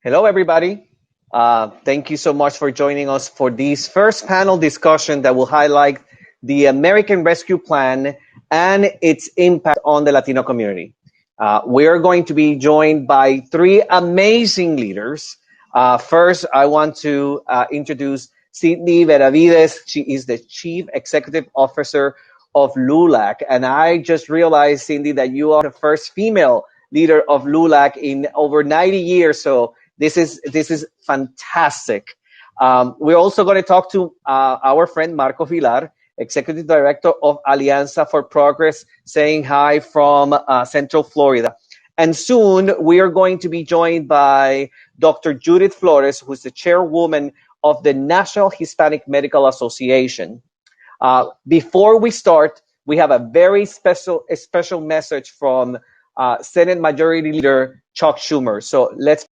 Hello, everybody. Thank you so much for joining us for this first panel discussion that will highlight the American Rescue Plan and its impact on the Latino community. We are going to be joined by three amazing leaders. First, I want to introduce Cindy Veravides. She is the Chief Executive Officer of LULAC. And I just realized, Cindy, that you are the first female leader of LULAC in over 90 years. So this is fantastic. We're also going to talk to our friend Marco Vilar, Executive Director of Alianza for Progress, saying hi from Central Florida. And soon we are going to be joined by Dr. Judith Flores, who's the chairwoman of the National Hispanic Medical Association. Before we start, we have a very special message from Senate Majority Leader Chuck Schumer. So let's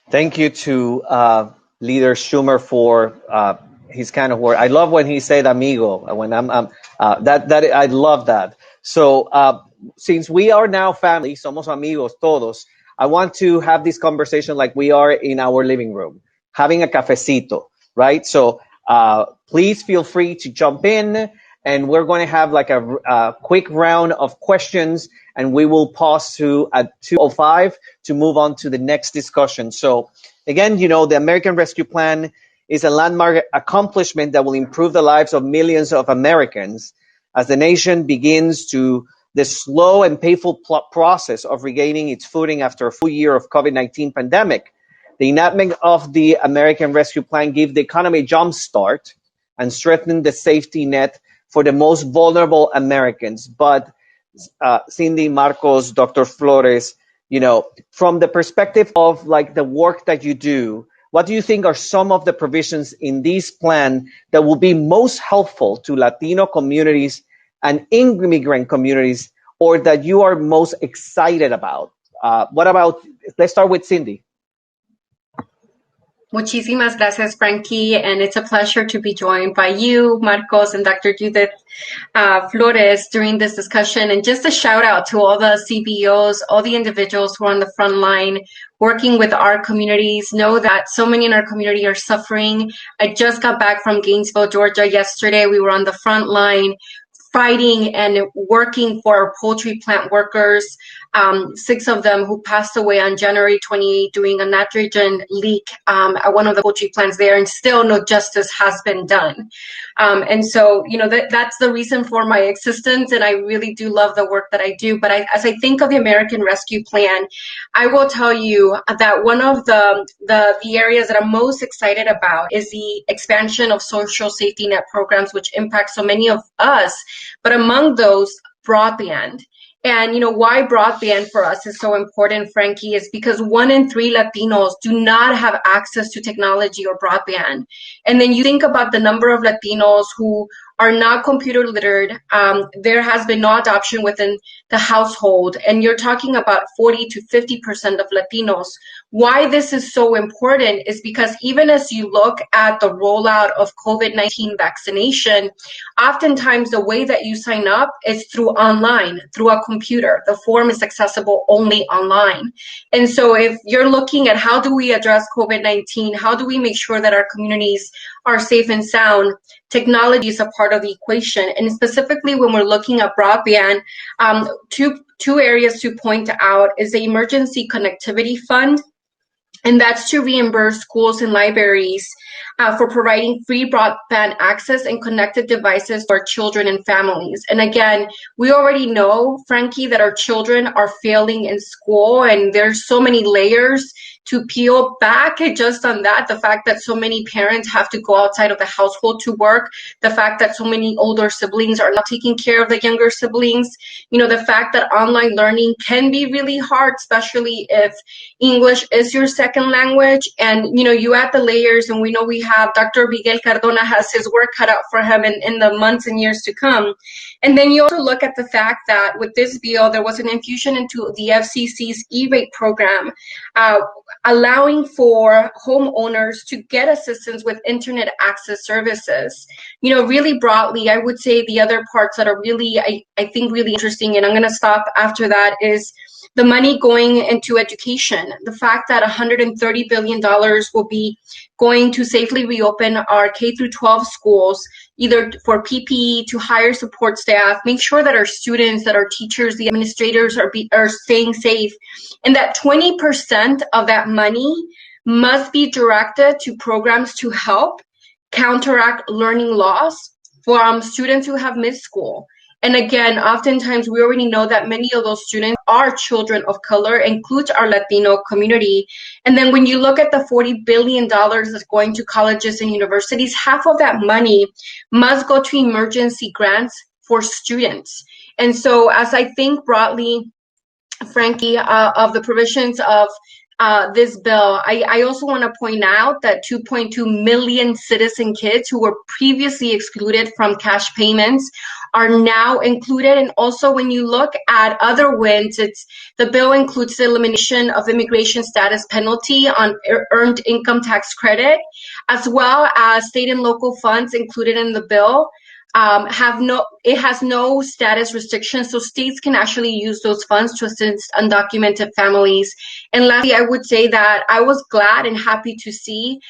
Thank you to Leader Schumer for his kind of word. I love when he said "amigo." When that I love that. So since we are now family, somos amigos todos. I want to have this conversation like we are in our living room, having a cafecito, right? So please feel free to jump in, and we're going to have like a quick round of questions, and we will pause to at 2:05 to move on to the next discussion. So again, the American Rescue Plan is a landmark accomplishment that will improve the lives of millions of Americans as the nation begins to the slow and painful process of regaining its footing after a full year of COVID-19 pandemic. The enactment of the American Rescue Plan gave the economy a jumpstart and strengthened the safety net for the most vulnerable Americans. But Cindy, Marcos, Dr. Flores, from the perspective of like the work that you do, what do you think are some of the provisions in this plan that will be most helpful to Latino communities and immigrant communities, or that you are most excited about? Let's start with Cindy. Muchísimas gracias, Frankie, and it's a pleasure to be joined by you, Marcos, and Dr. Judith Flores during this discussion. And just a shout out to all the CBOs, all the individuals who are on the front line working with our communities. Know that so many in our community are suffering. I just got back from Gainesville, Georgia yesterday. We were on the front line fighting and working for our poultry plant workers, 6 of them who passed away on January 28 doing a nitrogen leak at one of the poultry plants there, and still no justice has been done. And so, that's the reason for my existence, and I really do love the work that I do. But as I think of the American Rescue Plan, I will tell you that one of the areas that I'm most excited about is the expansion of social safety net programs, which impact so many of us, but among those, broadband. And why broadband for us is so important, Frankie, is because 1 in 3 Latinos do not have access to technology or broadband. And then you think about the number of Latinos who are not computer literate. There has been no adoption within the household, and you're talking about 40 to 50% of Latinos. Why this is so important is because even as you look at the rollout of COVID-19 vaccination, oftentimes the way that you sign up is through online, through a computer. The form is accessible only online. And so if you're looking at how do we address COVID-19, how do we make sure that our communities are safe and sound, technology is a part of the equation. And specifically when we're looking at broadband, two areas to point out is the Emergency Connectivity Fund, and that's to reimburse schools and libraries for providing free broadband access and connected devices for children and families. And again, we already know, Frankie, that our children are failing in school, and there's so many layers to peel back just on that. The fact that so many parents have to go outside of the household to work, the fact that so many older siblings are not taking care of the younger siblings, the fact that online learning can be really hard, especially if English is your second language. And, you add the layers, and we know we have Dr. Miguel Cardona has his work cut out for him in the months and years to come. And then you also look at the fact that with this bill, there was an infusion into the FCC's E-rate program, allowing for homeowners to get assistance with internet access services. Really broadly, I would say the other parts that are really, I think, really interesting, and I'm going to stop after that, is the money going into education. The fact that $130 billion will be going to safely reopen our K through 12 schools, either for PPE, to hire support staff, make sure that our students, that our teachers, the administrators are staying safe, and that 20% of that money must be directed to programs to help counteract learning loss from students who have missed school. And again, oftentimes we already know that many of those students are children of color, includes our Latino community. And then when you look at the $40 billion that's going to colleges and universities, half of that money must go to emergency grants for students. And so as I think broadly, Frankie, of the provisions of this bill, I also want to point out that 2.2 million citizen kids who were previously excluded from cash payments are now included. And also when you look at other wins, the bill includes the elimination of immigration status penalty on earned income tax credit, as well as state and local funds included in the bill. It has no status restrictions, so states can actually use those funds to assist undocumented families. And lastly, I would say that I was glad and happy to see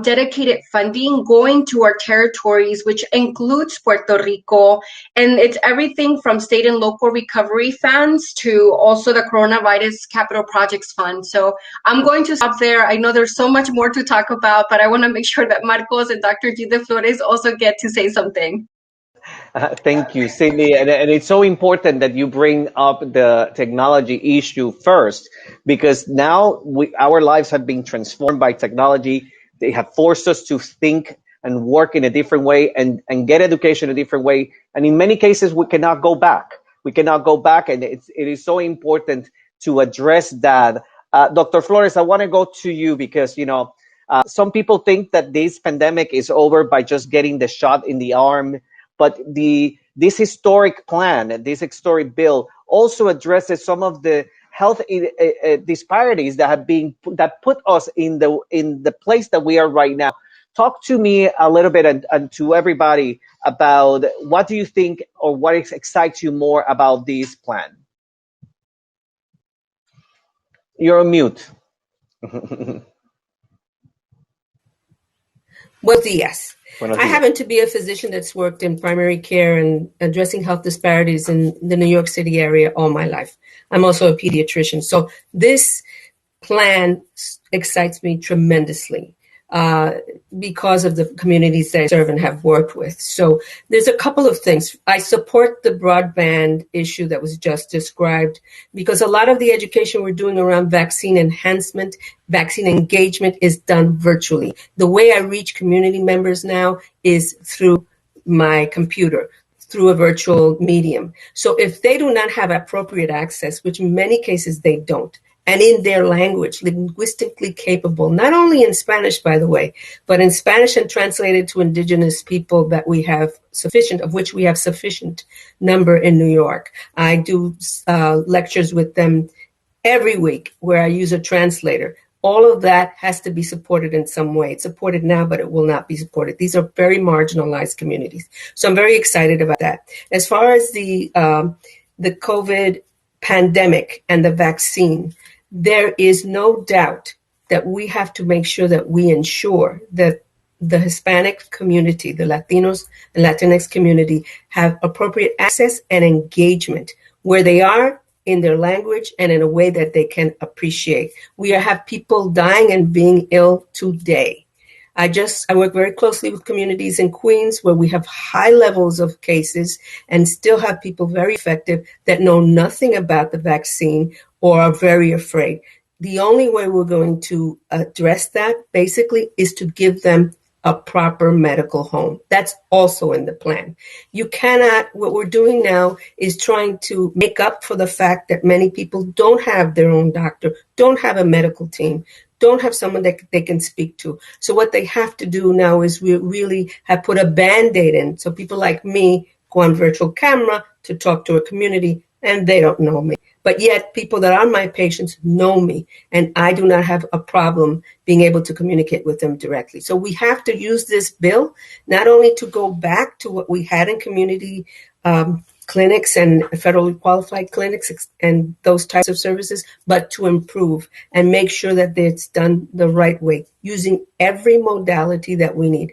dedicated funding going to our territories, which includes Puerto Rico, and it's everything from state and local recovery funds to also the Coronavirus Capital Projects Fund. So I'm going to stop there. I know there's so much more to talk about, but I want to make sure that Marcos and Dr. Judith Flores also get to say something. Thank you, Cindy. And it's so important that you bring up the technology issue first, because now our lives have been transformed by technology. They have forced us to think and work in a different way and get education in a different way. And in many cases, we cannot go back. We cannot go back. And it is so important to address that. Dr. Flores, I want to go to you because, some people think that this pandemic is over by just getting the shot in the arm. But this historic plan, this historic bill, also addresses some of the health disparities that put us in the place that we are right now. Talk to me a little bit and to everybody about what do you think or what excites you more about this plan. You're on mute. Buenos dias. I happen to be a physician that's worked in primary care and addressing health disparities in the New York City area all my life. I'm also a pediatrician. So this plan excites me tremendously because of the communities that I serve and have worked with. So there's a couple of things. I support the broadband issue that was just described because a lot of the education we're doing around vaccine enhancement, vaccine engagement is done virtually. The way I reach community members now is through my computer, through a virtual medium. So if they do not have appropriate access, which in many cases they don't, and in their language, linguistically capable, not only in Spanish, by the way, but in Spanish and translated to indigenous people that we have sufficient, of which we have sufficient number in New York. I do lectures with them every week where I use a translator. All of that has to be supported in some way. It's supported now, but it will not be supported. These are very marginalized communities. So I'm very excited about that. As far as the COVID pandemic and the vaccine, there is no doubt that we have to make sure that we ensure that the Hispanic community, the Latinos and Latinx community have appropriate access and engagement where they are in their language and in a way that they can appreciate. We have people dying and being ill today. I work very closely with communities in Queens where we have high levels of cases and still have people very effective that know nothing about the vaccine or are very afraid. The only way we're going to address that basically is to give them a proper medical home. That's also in the plan. What we're doing now is trying to make up for the fact that many people don't have their own doctor, don't have a medical team, don't have someone that they can speak to. So what they have to do now is we really have put a Band-Aid in. So people like me go on virtual camera to talk to a community and they don't know me. But yet people that are my patients know me and I do not have a problem being able to communicate with them directly. So we have to use this bill not only to go back to what we had in community clinics and federally qualified clinics and those types of services, but to improve and make sure that it's done the right way, using every modality that we need.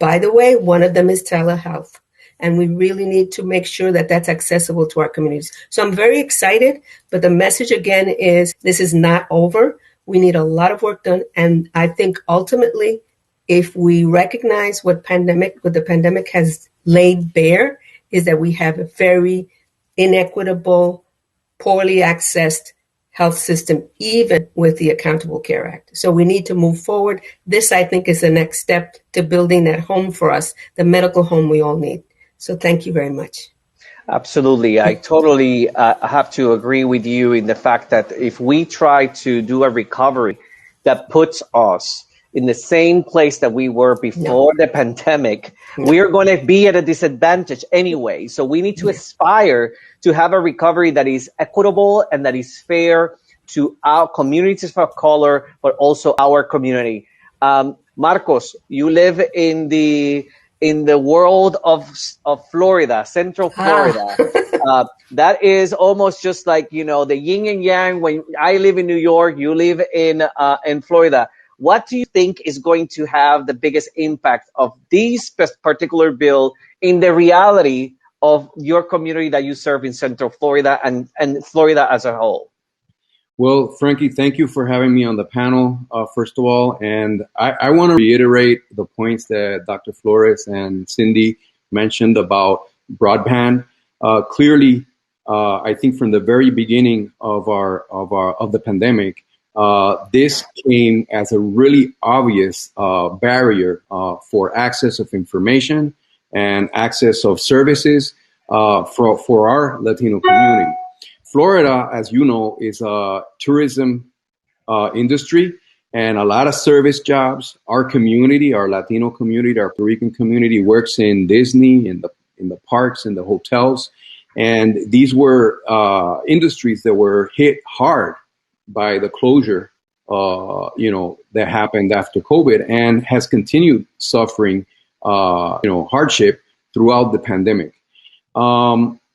By the way, one of them is telehealth. And we really need to make sure that that's accessible to our communities. So I'm very excited, but the message again is this is not over. We need a lot of work done. And I think ultimately, if we recognize what the pandemic has laid bare, is that we have a very inequitable, poorly accessed health system, even with the Accountable Care Act. So we need to move forward. This, I think, is the next step to building that home for us, the medical home we all need. So thank you very much. Absolutely. I totally have to agree with you in the fact that if we try to do a recovery that puts us in the same place that we were before the pandemic, we are going to be at a disadvantage anyway. So we need to aspire to have a recovery that is equitable and that is fair to our communities of color, but also our community. Marcos, you live in the world of Florida, Central Florida. That is almost just like, the yin and yang. When I live in New York, you live in Florida. What do you think is going to have the biggest impact of this particular bill in the reality of your community that you serve in Central Florida and Florida as a whole? Well, Frankie, thank you for having me on the panel, first of all. And I want to reiterate the points that Dr. Flores and Cindy mentioned about broadband. Clearly, I think from the very beginning of the pandemic, this came as a really obvious barrier for access of information and access of services for our Latino community. Florida, as you know, is a tourism industry and a lot of service jobs. Our community, our Latino community, our Puerto Rican community works in Disney, in the parks, in the hotels. And these were industries that were hit hard by the closure, that happened after COVID and has continued suffering, hardship throughout the pandemic.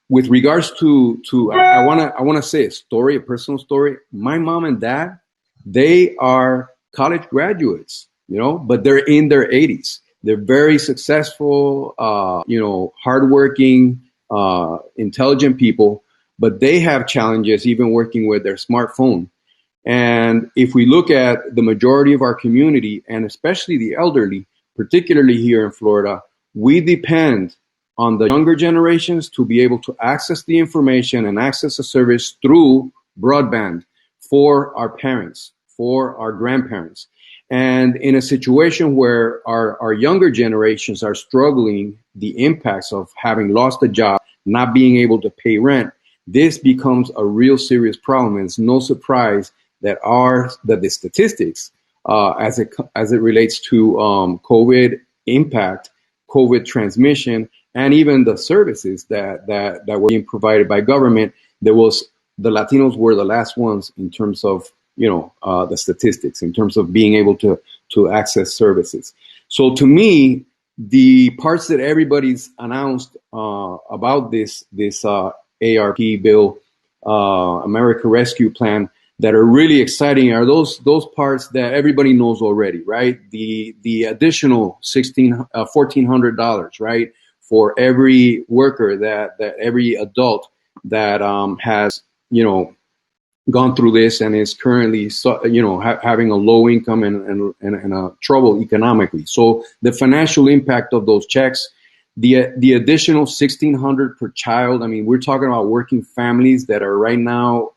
With regards to I want to say a personal story. My mom and dad, they are college graduates, but they're in their 80s. They're very successful, hardworking, intelligent people, but they have challenges even working with their smartphone. And if we look at the majority of our community, and especially the elderly, particularly here in Florida, we depend on the younger generations to be able to access the information and access the service through broadband for our parents, for our grandparents. And in a situation where our younger generations are struggling, the impacts of having lost a job, not being able to pay rent, this becomes a real serious problem. And it's no surprise that the statistics, as it relates to COVID impact, COVID transmission, and even the services that were being provided by government, the Latinos were the last ones in terms of the statistics, in terms of being able to access services. So to me, the parts that everybody's announced about this ARP bill, America Rescue Plan, that are really exciting are those parts that everybody knows already, right? The additional $1,400, right, for every worker that every adult that has gone through this and is currently having a low income and a trouble economically. So the financial impact of those checks, the additional $1,600 per child. I mean, we're talking about working families that are right now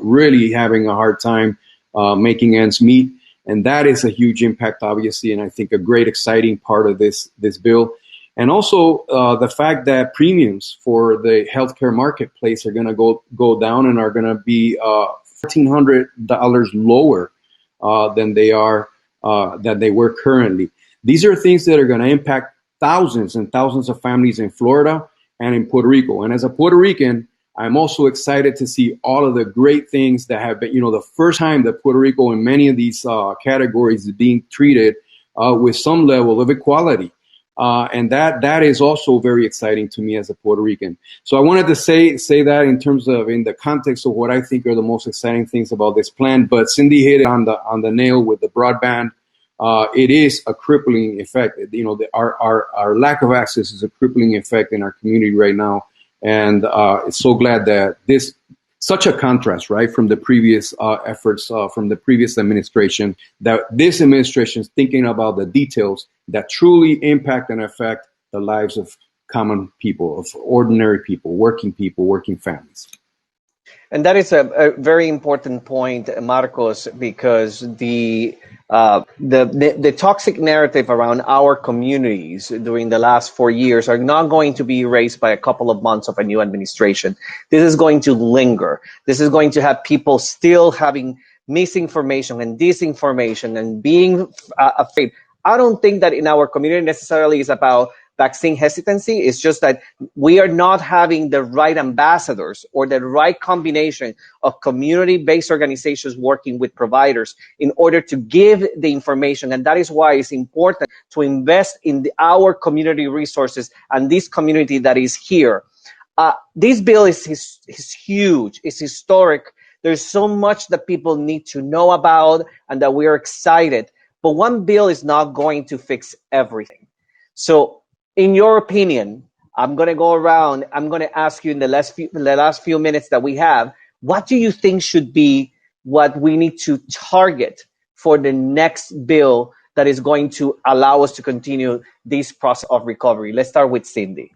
really having a hard time making ends meet, and that is a huge impact, obviously, and I think a great exciting part of this bill. And also the fact that premiums for the healthcare marketplace are going to go down and are going to be $1,400 lower than they were currently. These are things that are going to impact thousands and thousands of families in Florida and in Puerto Rico. And as a Puerto Rican, I'm also excited to see all of the great things that have been, the first time that Puerto Rico in many of these categories is being treated with some level of equality. And that is also very exciting to me as a Puerto Rican. So I wanted to say that in terms of, in the context of what I think are the most exciting things about this plan. But Cindy hit it on the nail with the broadband. It is a crippling effect. Our lack of access is a crippling effect in our community right now. And it's so glad that such a contrast, right, from the previous efforts from the previous administration, that this administration is thinking about the details that truly impact and affect the lives of common people, of ordinary people, working families. And that is a very important point, Marcos, because the toxic narrative around our communities during the last 4 years are not going to be erased by a couple of months of a new administration. This is going to linger. This is going to have people still having misinformation and disinformation and being afraid. I don't think that in our community necessarily is about vaccine hesitancy. It's just that we are not having the right ambassadors or the right combination of community-based organizations working with providers in order to give the information. And that is why it's important to invest in our community resources and this community that is here. This bill is huge. It's historic. There's so much that people need to know about and that we are excited. But one bill is not going to fix everything. So in your opinion, I'm going to go around. I'm going to ask you in the last few minutes that we have, what do you think should be what we need to target for the next bill that is going to allow us to continue this process of recovery? Let's start with Cindy.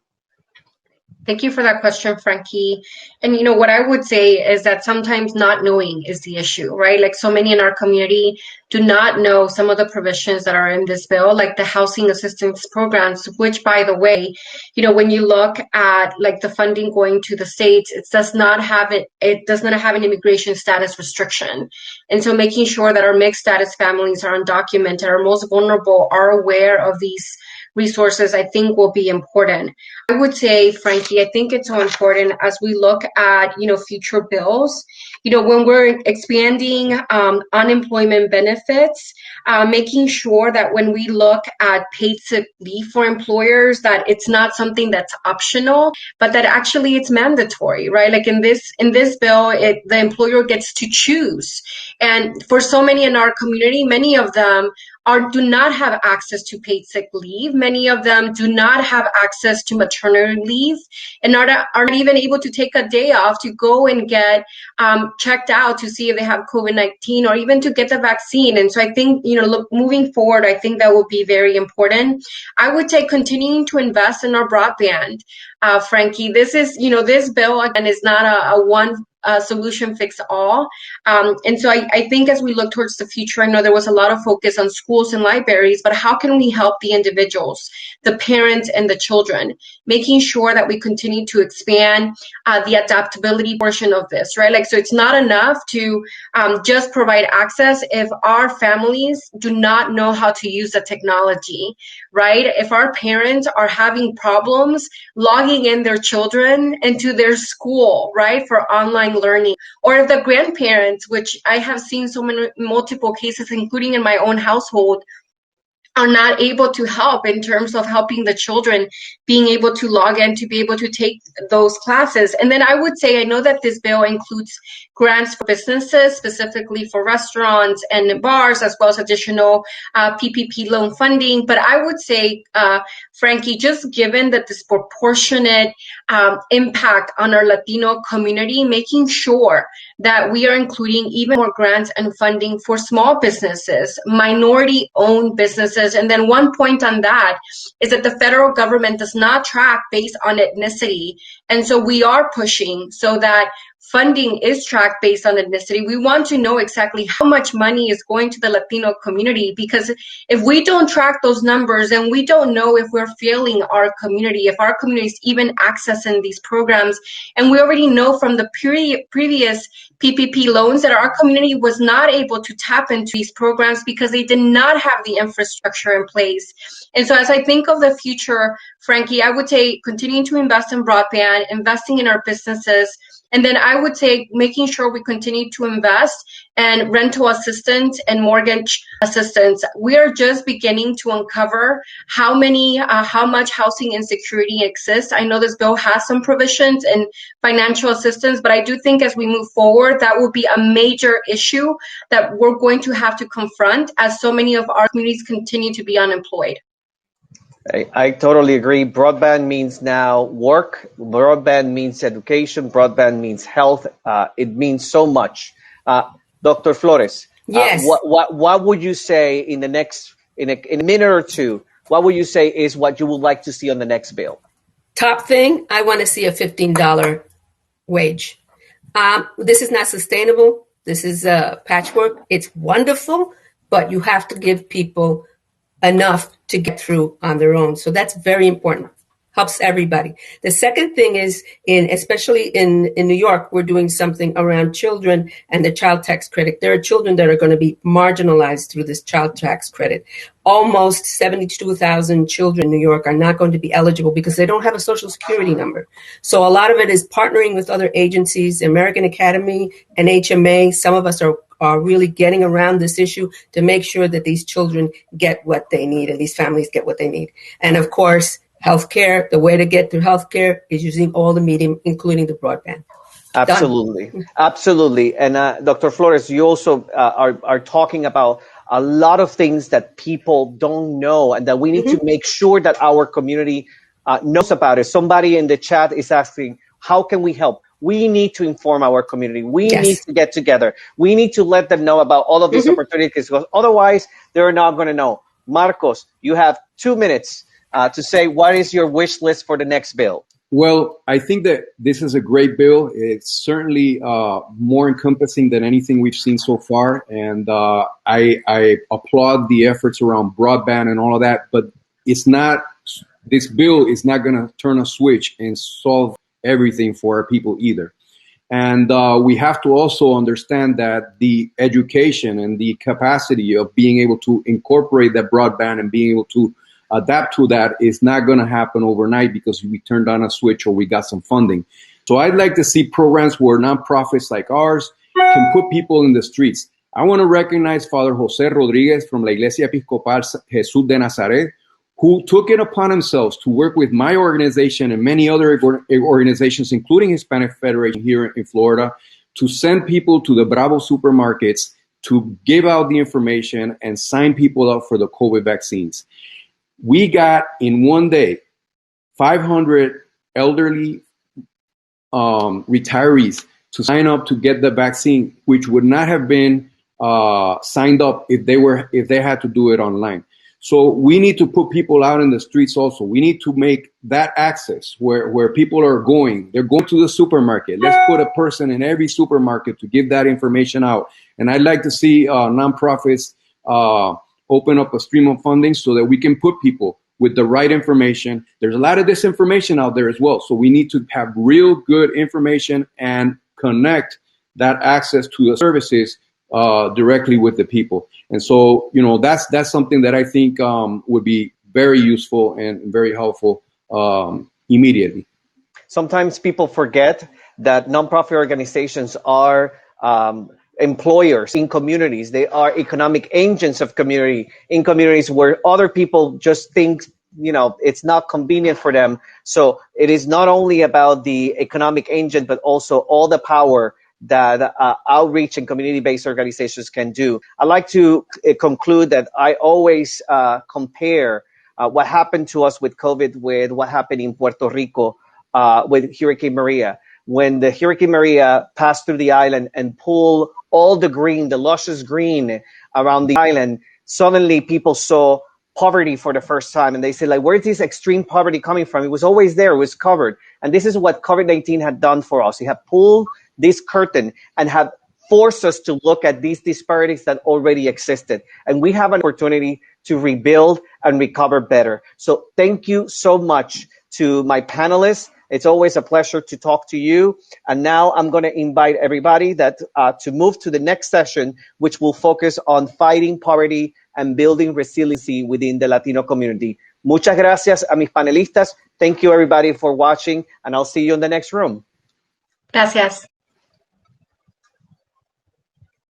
Thank you for that question, Frankie. And what I would say is that sometimes not knowing is the issue, right? Like so many in our community do not know some of the provisions that are in this bill, like the housing assistance programs, which, by the way, when you look at like the funding going to the states, it does not have an immigration status restriction. And so making sure that our mixed status families are undocumented, our most vulnerable, are aware of these resources, I think will be important. I would say, Frankie, I think it's so important as we look at, future bills, when we're expanding unemployment benefits, making sure that when we look at paid sick leave for employers, that it's not something that's optional, but that actually it's mandatory, right? Like in this bill, the employer gets to choose. And for so many in our community, many of them do not have access to paid sick leave. Many of them do not have access to maternity leave and are not even able to take a day off to go and get checked out to see if they have COVID-19 or even to get the vaccine. And so I think, moving forward, I think that will be very important. I would say continuing to invest in our broadband. Frankie, this bill, again, is not a one solution fix all. And so I think as we look towards the future, I know there was a lot of focus on schools and libraries, but how can we help the individuals, the parents and the children, making sure that we continue to expand the adaptability portion of this, right? Like, so it's not enough to just provide access if our families do not know how to use the technology, right? If our parents are having problems logging in their children into their school, right, for online learning, or if the grandparents, which I have seen multiple cases, including in my own household, are not able to help in terms of helping the children being able to log in to be able to take those classes. And then I would say, I know that this bill includes grants for businesses, specifically for restaurants and bars, as well as additional PPP loan funding. But I would say, Frankie, just given the disproportionate impact on our Latino community, making sure that we are including even more grants and funding for small businesses, minority-owned businesses. And then one point on that is that the federal government does not track based on ethnicity. And so we are pushing so that funding is tracked based on ethnicity. We want to know exactly how much money is going to the Latino community, because if we don't track those numbers, then we don't know if we're failing our community, if our community is even accessing these programs. And we already know from the previous PPP loans that our community was not able to tap into these programs because they did not have the infrastructure in place. And so as I think of the future, Frankie, I would say continuing to invest in broadband, investing in our businesses, and then I would say making sure we continue to invest in rental assistance and mortgage assistance. We are just beginning to uncover how much housing insecurity exists. I know this bill has some provisions in financial assistance, but I do think as we move forward, that will be a major issue that we're going to have to confront as so many of our communities continue to be unemployed. I totally agree. Broadband means now work. Broadband means education. Broadband means health. It means so much. Dr. Flores, yes. What would you say in a minute or two? What would you say is what you would like to see on the next bill? Top thing, I want to see a $15 wage. This is not sustainable. This is a patchwork. It's wonderful, but you have to give people enough to get through on their own. So that's very important. helps everybody. The second thing is, especially in New York, we're doing something around children and the child tax credit. There are children that are going to be marginalized through this child tax credit. Almost 72,000 children in New York are not going to be eligible because they don't have a social security number. So a lot of it is partnering with other agencies, American Academy and HMA. Some of us are really getting around this issue to make sure that these children get what they need and these families get what they need. And of course, healthcare, the way to get to healthcare is using all the medium, including the broadband. Absolutely. Done. Absolutely. And Dr. Flores, you also are talking about a lot of things that people don't know and that we need to make sure that our community knows about it. Somebody in the chat is asking, how can we help? We need to inform our community. We need to get together. We need to let them know about all of these opportunities, because otherwise they're not going to know. Marcos, you have 2 minutes to say what is your wish list for the next bill. Well, I think that this is a great bill. It's certainly more encompassing than anything we've seen so far. And I applaud the efforts around broadband and all of that. But it's not, this bill is not going to turn a switch and solve everything for our people either. And we have to also understand that the education and the capacity of being able to incorporate that broadband and being able to adapt to that is not going to happen overnight because we turned on a switch or we got some funding. So I'd like to see programs where nonprofits like ours can put people in the streets. I want to recognize Father Jose Rodriguez from La Iglesia Episcopal Jesús de Nazaret, who took it upon themselves to work with my organization and many other organizations, including Hispanic Federation here in Florida, to send people to the Bravo supermarkets to give out the information and sign people up for the COVID vaccines. We got in one day 500 elderly retirees to sign up to get the vaccine, which would not have been signed up if they had to do it online. So we need to put people out in the streets also. We need to make that access where people are going. They're going to the supermarket. Let's put a person in every supermarket to give that information out. And I'd like to see nonprofits open up a stream of funding so that we can put people with the right information. There's a lot of disinformation out there as well. So we need to have real good information and connect that access to the services directly with the people. And so, you know, that's something that I think would be very useful and very helpful immediately. Sometimes people forget that nonprofit organizations are employers in communities. They are economic agents of community in communities where other people just think, you know, it's not convenient for them. So it is not only about the economic agent, but also all the power that outreach and community-based organizations can do. I'd like to conclude that I always compare what happened to us with COVID with what happened in Puerto Rico with Hurricane Maria. When the Hurricane Maria passed through the island and pulled all the green, the luscious green around the island, suddenly people saw poverty for the first time. And they said, like, where is this extreme poverty coming from? It was always there. It was covered. And this is what COVID-19 had done for us. It had pulled this curtain and have forced us to look at these disparities that already existed. And we have an opportunity to rebuild and recover better. So thank you so much to my panelists. It's always a pleasure to talk to you. And now I'm going to invite everybody that to move to the next session, which will focus on fighting poverty and building resiliency within the Latino community. Muchas gracias a mis panelistas. Thank you, everybody, for watching, and I'll see you in the next room. Gracias.